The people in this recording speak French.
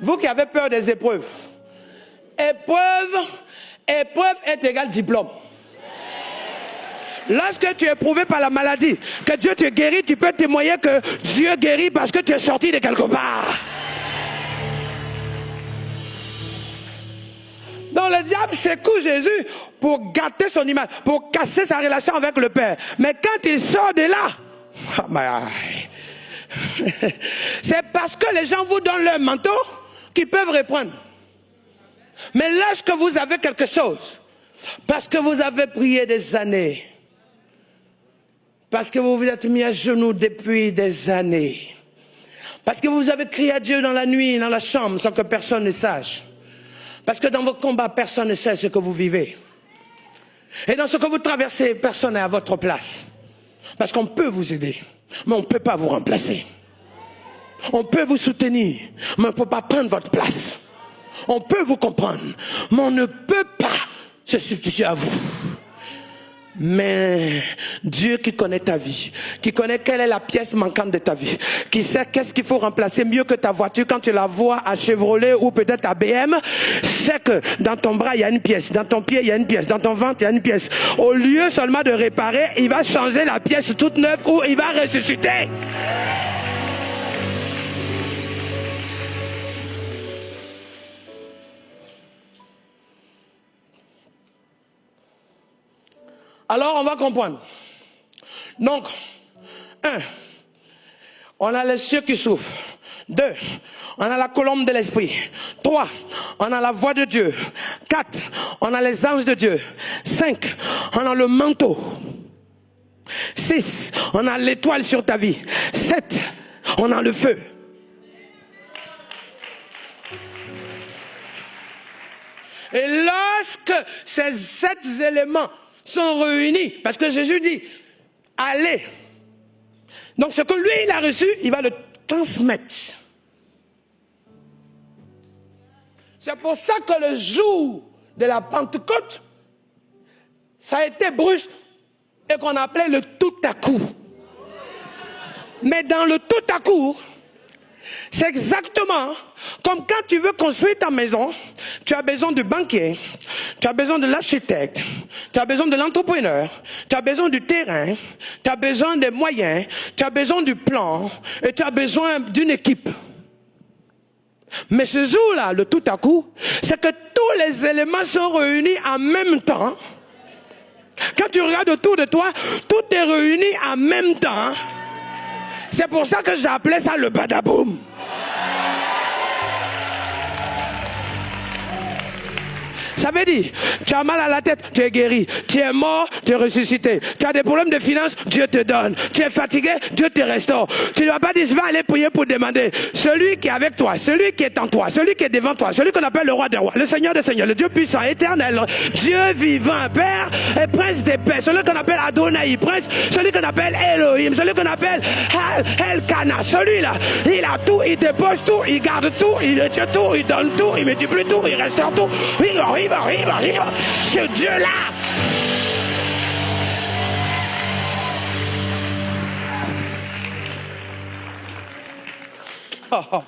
Vous qui avez peur des épreuves. Épreuve est égal diplôme. Lorsque tu es éprouvé par la maladie, que Dieu te guérit, tu peux témoigner que Dieu guérit parce que tu es sorti de quelque part. Donc le diable secoue Jésus pour gâter son image, pour casser sa relation avec le Père. Mais quand il sort de là, c'est parce que les gens vous donnent leur manteau qu'ils peuvent reprendre. Mais lorsque vous avez quelque chose, parce que vous avez prié des années, parce que vous vous êtes mis à genoux depuis des années, parce que vous avez crié à Dieu dans la nuit, dans la chambre, sans que personne ne sache, parce que dans vos combats, personne ne sait ce que vous vivez. Et dans ce que vous traversez, personne n'est à votre place. Parce qu'on peut vous aider, mais on ne peut pas vous remplacer. On peut vous soutenir, mais on ne peut pas prendre votre place. On peut vous comprendre, mais on ne peut pas se substituer à vous. Mais Dieu qui connaît ta vie, qui connaît quelle est la pièce manquante de ta vie, qui sait qu'est-ce qu'il faut remplacer mieux que ta voiture quand tu la vois à Chevrolet ou peut-être à BM, sait que dans ton bras il y a une pièce, dans ton pied il y a une pièce, dans ton ventre il y a une pièce. Au lieu seulement de réparer, il va changer la pièce toute neuve ou il va ressusciter. Alors on va comprendre. Donc, 1, on a les cieux qui souffrent. 2, on a la colombe de l'esprit. 3, on a la voix de Dieu. 4, on a les anges de Dieu. 5, on a le manteau. 6, on a l'étoile sur ta vie. 7, on a le feu. Et lorsque ces 7 éléments sont réunis, parce que Jésus dit, allez. Donc ce que lui, il a reçu, il va le transmettre. C'est pour ça que le jour de la Pentecôte, ça a été brusque et qu'on appelait le tout à coup. Mais dans le tout à coup, c'est exactement comme quand tu veux construire ta maison, tu as besoin du banquier, tu as besoin de l'architecte, tu as besoin de l'entrepreneur, tu as besoin du terrain, tu as besoin des moyens, tu as besoin du plan et tu as besoin d'une équipe. Mais ce jour-là, le tout à coup, c'est que tous les éléments sont réunis en même temps. Quand tu regardes autour de toi, tout est réuni en même temps. C'est pour ça que j'ai appelé ça le badaboum. Ça veut dire, tu as mal à la tête, tu es guéri. Tu es mort, tu es ressuscité. Tu as des problèmes de finances, Dieu te donne. Tu es fatigué, Dieu te restaure. Tu ne vas pas dire, je vais aller prier pour demander. Celui qui est avec toi, celui qui est en toi, celui qui est devant toi, celui qu'on appelle le roi des rois, le Seigneur des seigneurs, le Dieu puissant, éternel, Dieu vivant, Père et Prince des paix, celui qu'on appelle Adonai, Prince, celui qu'on appelle Elohim, celui qu'on appelle Elkana, celui-là, il a tout, il dépose tout, il garde tout, il retient tout, il donne tout, il multiplie tout, il restaure tout, il arrive. Ce Dieu-là. Oh, oh.